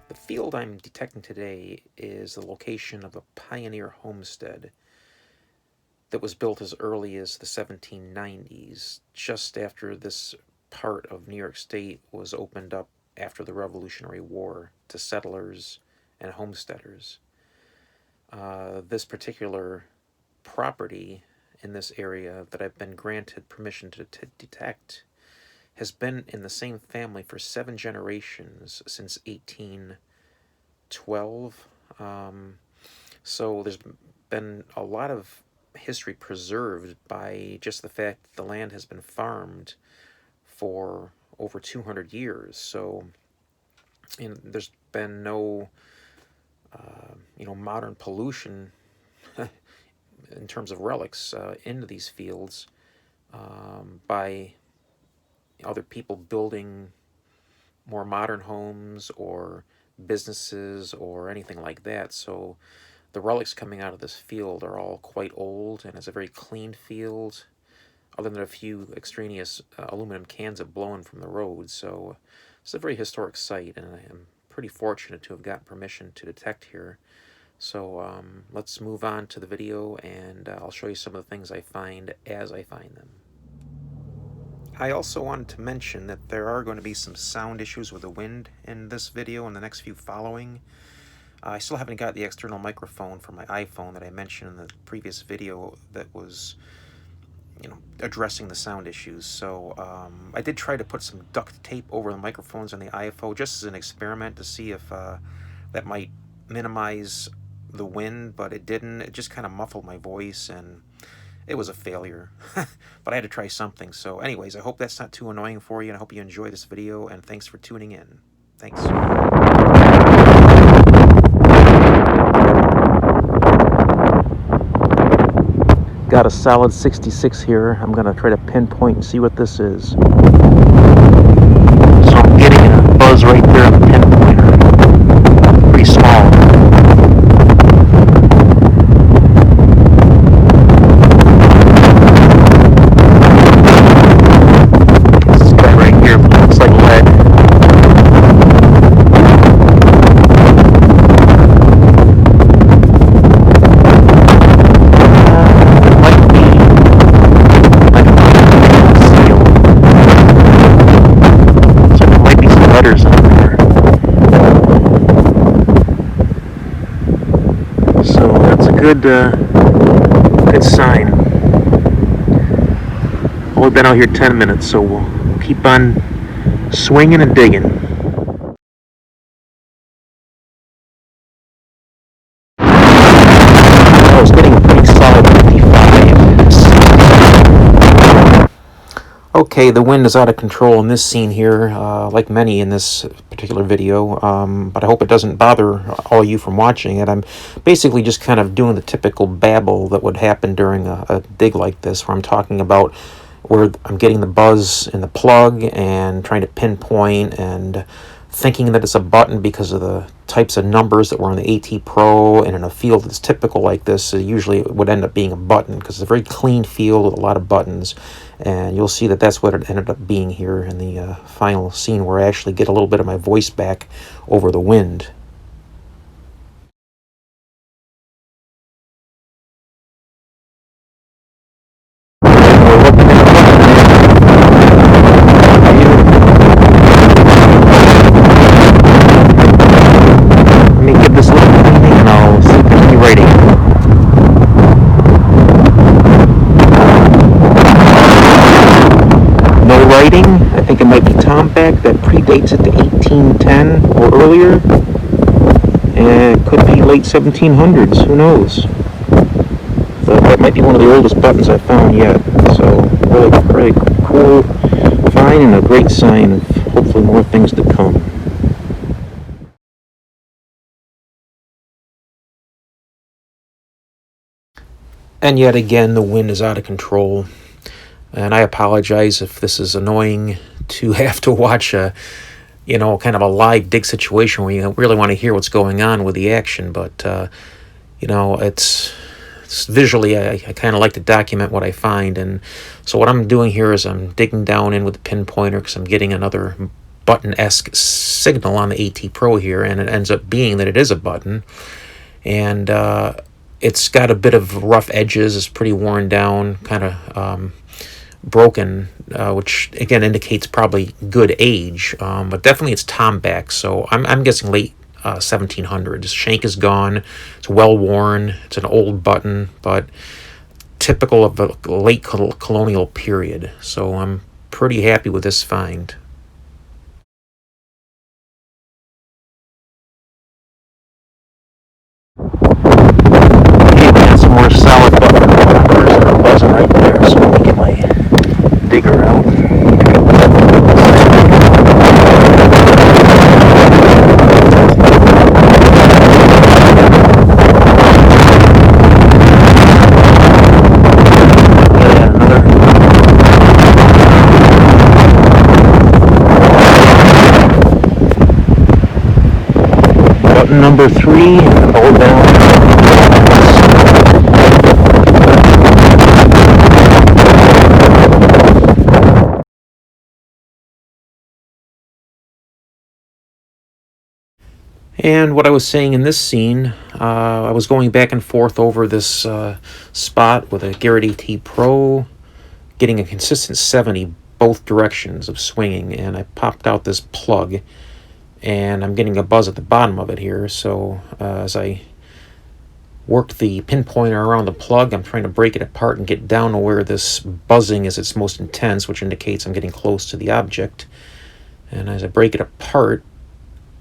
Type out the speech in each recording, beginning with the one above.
The field I'm detecting today is the location of a pioneer homestead that was built as early as the 1790s, just after this part of New York State was opened up after the Revolutionary War to settlers and homesteaders. This particular property in this area that I've been granted permission to detect has been in the same family for 7 generations since 1812. So there's been a lot of history preserved by just the fact that the land has been farmed for over 200 years. So there's been no modern pollution in terms of relics into these fields by other people building more modern homes or businesses or anything like that. So the relics coming out of this field are all quite old, and it's a very clean field, other than a few extraneous aluminum cans have blown from the road. So it's a very historic site, and I am pretty fortunate to have gotten permission to detect here. So let's move on to the video, and I'll show you some of the things I find as I find them. I also wanted to mention that there are going to be some sound issues with the wind in this video and the next few following. I still haven't got the external microphone for my iPhone that I mentioned in the previous video that was, addressing the sound issues. So I did try to put some duct tape over the microphones on the iPhone just as an experiment to see if that might minimize the wind, but it didn't. It just kind of muffled my voice, and it was a failure. But I had to try something. So anyways, I hope that's not too annoying for you, and I hope you enjoy this video, and thanks for tuning in. Thanks. Got a solid 66 here. I'm going to try to pinpoint and see what this is. So I'm getting a buzz right there on the pinpointer. Pretty small. This guy right here looks like lead. Good sign. Only been out here 10 minutes, so we'll keep on swinging and digging. I was getting a pretty solid 55. Okay, the wind is out of control in this scene here, like many in this particular video, but I hope it doesn't bother all you from watching it. I'm basically just kind of doing the typical babble that would happen during a dig like this, where I'm talking about where I'm getting the buzz in the plug and trying to pinpoint and thinking that it's a button because of the types of numbers that were on the AT Pro, and in a field that's typical like this, usually it would end up being a button because it's a very clean field with a lot of buttons. And you'll see that that's what it ended up being here in the final scene, where I actually get a little bit of my voice back over the wind. Let me give this a little cleaning and I'll see if there's any writing. No writing. I think it might be Tomback. That predates it to 1810 or earlier. And it could be late 1700s. Who knows? But that might be one of the oldest buttons I've found yet. So really cool find, and a great sign of hopefully more things to come. And yet again, the wind is out of control. And I apologize if this is annoying to have to watch a, kind of a live dig situation where you really want to hear what's going on with the action. But, it's visually, I kind of like to document what I find. And so what I'm doing here is I'm digging down in with the pinpointer because I'm getting another button-esque signal on the AT Pro here, and it ends up being that it is a button. And it's got a bit of rough edges. It's pretty worn down, kind of broken, which again indicates probably good age, but definitely it's tomback, so I'm guessing late 1700s. Shank is gone. It's well worn. It's an old button, but typical of a late colonial period. So I'm pretty happy with this find. Okay, we got some more solid button numbers that are buzzing right there. So let me get my digger out. Button number 3, hold down. And what I was saying in this scene, I was going back and forth over this spot with a Garrett AT Pro, getting a consistent 70 both directions of swinging, and I popped out this plug, and I'm getting a buzz at the bottom of it here. So as I work the pinpointer around the plug, I'm trying to break it apart and get down to where this buzzing is its most intense, which indicates I'm getting close to the object. And as I break it apart,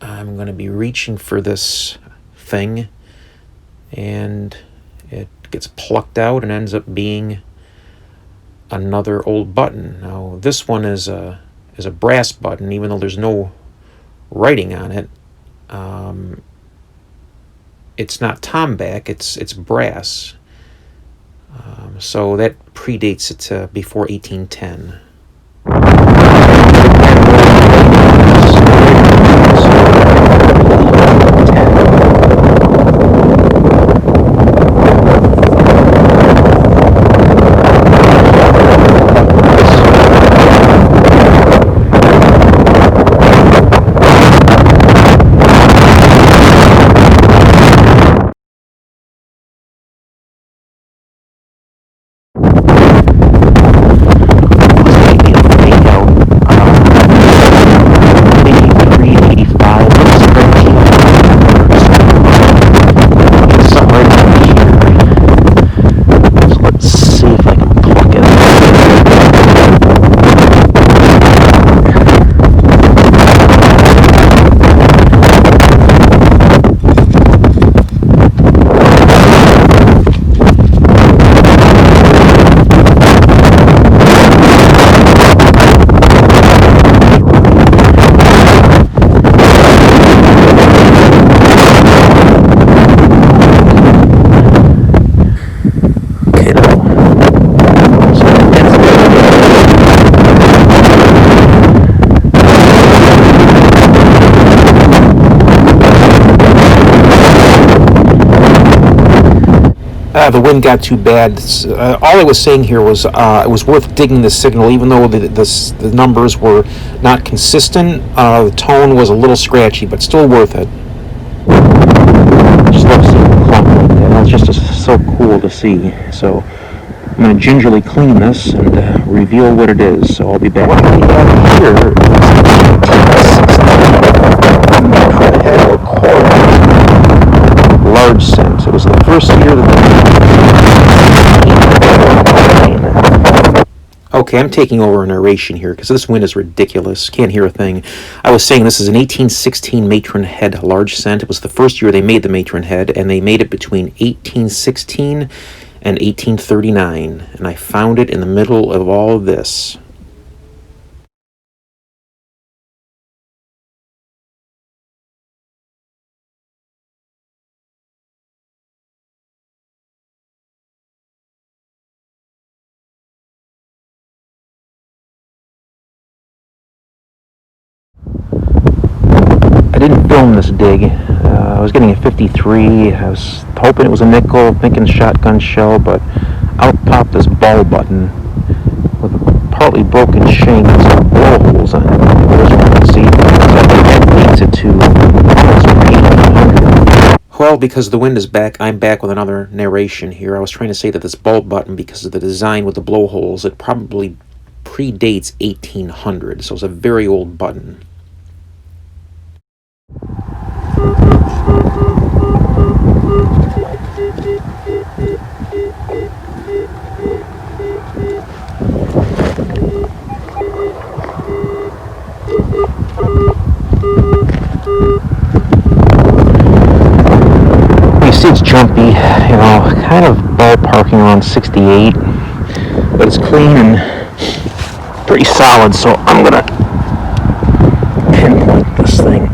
I'm going to be reaching for this thing, and it gets plucked out and ends up being another old button. Now this one is a brass button, even though there's no writing on it. It's not tomback, it's brass. So that predates it before 1810. The wind got too bad. All I was saying here was it was worth digging the signal, even though the numbers were not consistent. The tone was a little scratchy, but still worth it. I just love seeing the clock like that. It's just so cool to see. So I'm going to gingerly clean this and reveal what it is. So I'll be back. What we have here is large cent. It was the first year that Okay, I'm taking over a narration here because this wind is ridiculous. Can't hear a thing. I was saying this is an 1816 matron head large cent. It was the first year they made the matron head, and they made it between 1816 and 1839. And I found it in the middle of all of this. I didn't film this dig. I was getting a 53. I was hoping it was a nickel, thinking shotgun shell, but out popped this ball button with a partly broken shank and some blowholes on it. There's one you can see. because the wind is back, I'm back with another narration here. I was trying to say that this bulb button, because of the design with the blowholes, it probably predates 1800, so it's a very old button. You see it's jumpy, you know, kind of ballparking around 68, but it's clean and pretty solid, so I'm gonna pinpoint this thing.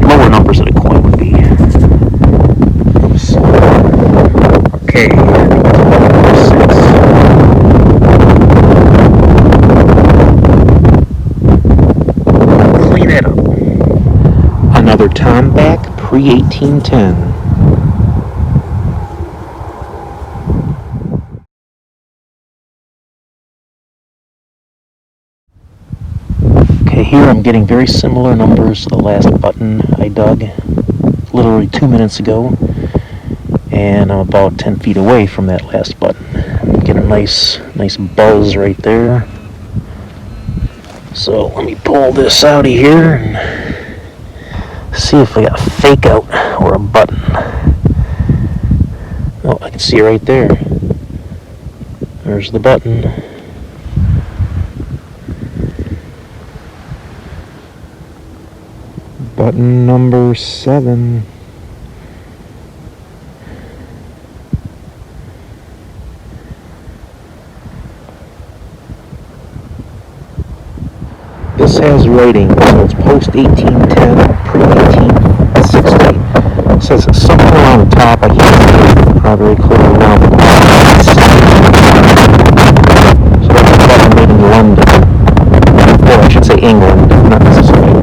Lower numbers that a coin would be. Oops. Okay, number 6. Clean it up. Another Tomback pre-1810. Okay, here I'm getting very similar numbers to the last button I dug literally 2 minutes ago, and I'm about 10 feet away from that last button. I'm getting a nice buzz right there. So let me pull this out of here and see if I got a fake out or a button. Oh, I can see it right there. There's the button. Button number 7. This has writing, so it's post 1810, pre 1860. It says something around the top. I can't see it very clearly now. So that's a button made in London. Or I should say England, not necessarily.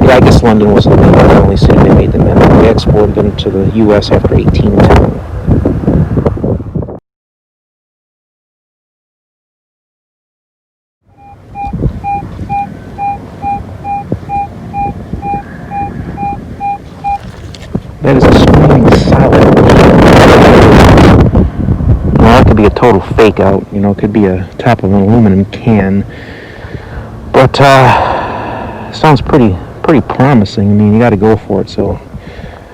Yeah, I guess London was the only city they made them in. They exported them to the U.S. after 1810. That is a screaming solid. Now that could be a total fake out. You know, it could be a top of an aluminum can. But sounds pretty promising. I mean, you got to go for it. So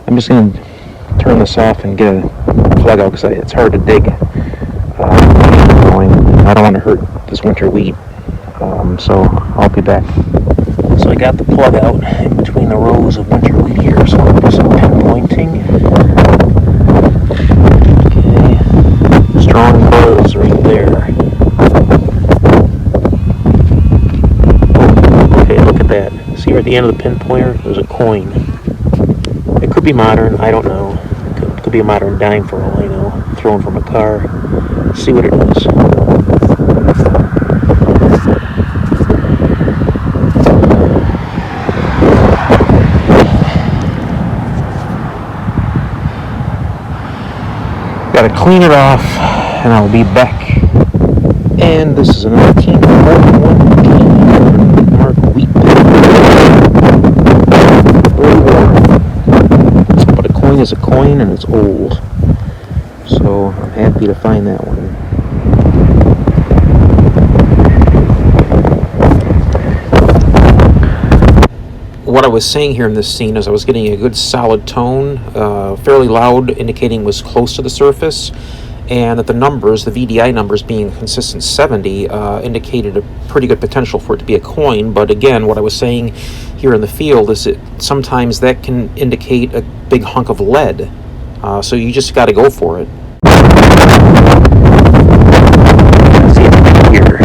I'm just gonna turn this off and get a plug out because it's hard to dig. I don't want to hurt this winter wheat. So I'll be back. So I got the plug out in between the rows of winter wheat here, so I'll do some pinpointing. Okay, strong buzz right there. Okay, look at that. See right at the end of the pin pointer, there's a coin. It could be modern, I don't know. It could be a modern dime for all I know, thrown from a car. Let's see what it is. Gotta clean it off, and I'll be back. And this is a 1941 mark wheat pen. Very warm. But a coin is a coin, and it's old. So I'm happy to find that one. what I was saying here in this scene is I was getting a good solid tone, fairly loud, indicating it was close to the surface, and that the numbers, the VDI numbers being consistent 70, indicated a pretty good potential for it to be a coin. But again, what I was saying here in the field is that sometimes that can indicate a big hunk of lead. So you just got to go for it. Let's see here.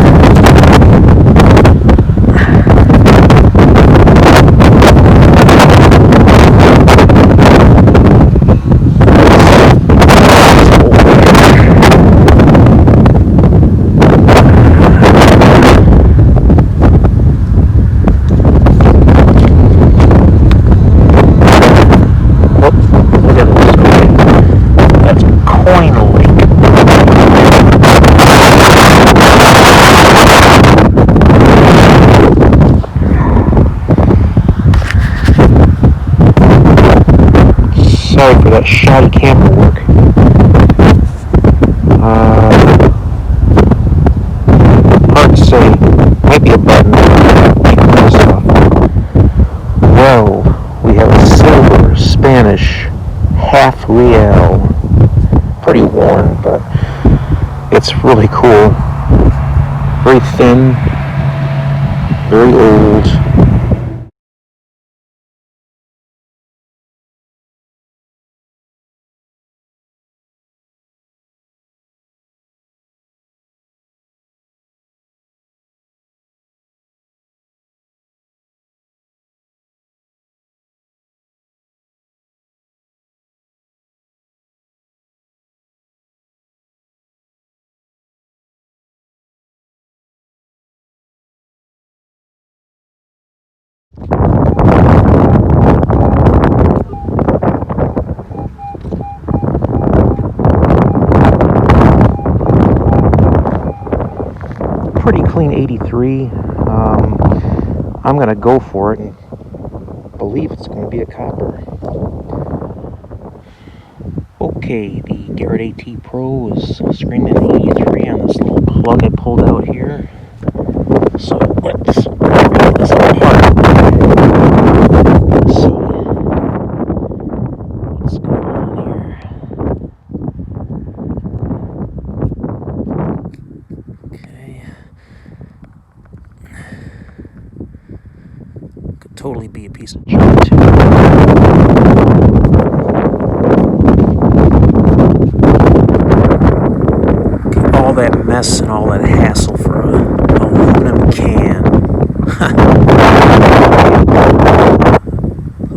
Sorry for that shoddy camera work. Hard to say. Might be a button. Well, we have a silver Spanish half real. Pretty worn, but it's really cool. Very thin. Very old. Pretty clean 83. I'm going to go for it and believe it's going to be a copper. Okay, the Garrett AT Pro is screaming 83 on this little plug I pulled out here. So let's pull this apart. Let's see what's going on here. Okay. Could totally be a piece of junk too. All that mess and all that hassle for an aluminum can.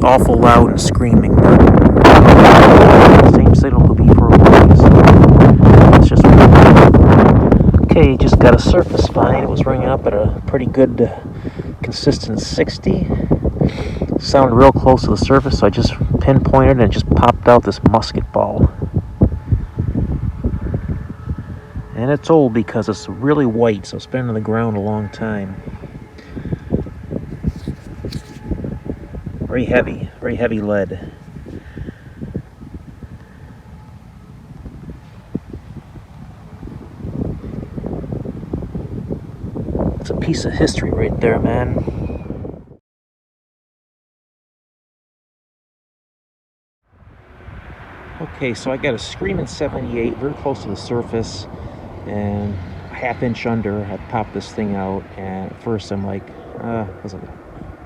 Awful loud and screaming. Same signal could be for a ways. It's just okay. Just got a surface fine. It was ringing up at a pretty good, consistent 60. Sounded real close to the surface, so I just pinpointed and it just popped out this musket ball. And it's old because it's really white, so it's been on the ground a long time. Very heavy lead. It's a piece of history right there, man. Okay, so I got a screaming 78, very close to the surface. And a half inch under, I popped this thing out, and at first I'm like, was it the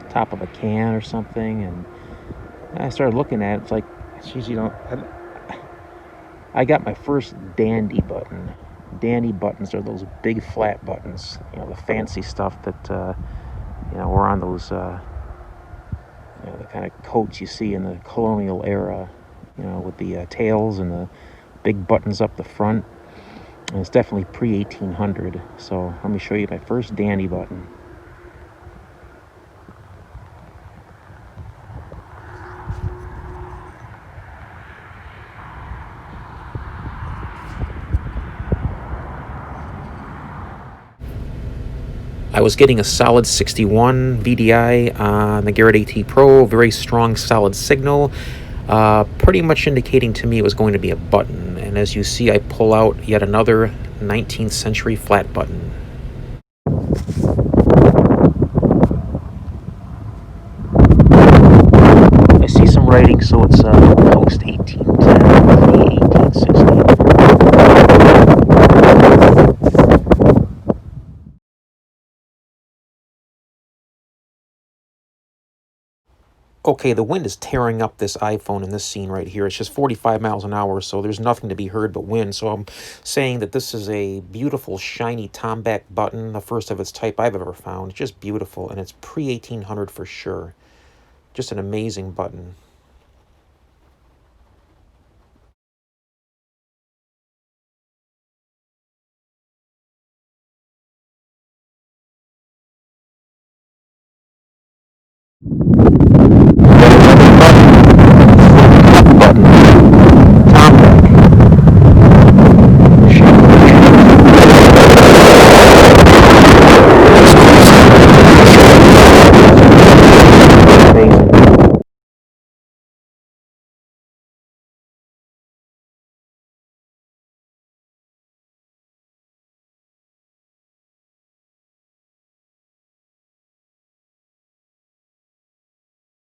top of a can or something? And I started looking at it. It's like, geez, you know, I got my first dandy button. Dandy buttons are those big flat buttons, you know, the fancy stuff that you know, were on those you know, the kind of coats you see in the colonial era, you know, with the tails and the big buttons up the front. And it's definitely pre-1800, so let me show you my first dandy button. I was getting a solid 61 VDI on the Garrett AT Pro, very strong solid signal, pretty much indicating to me it was going to be a button. And as you see, I pull out yet another 19th century flat button. writing, so it's post 1810, pre 1860. Okay, the wind is tearing up this iPhone in this scene right here. It's just 45 miles an hour, so there's nothing to be heard but wind. So I'm saying that this is a beautiful, shiny Tomback button, the first of its type I've ever found. Just beautiful, and it's pre-1800 for sure. Just an amazing button.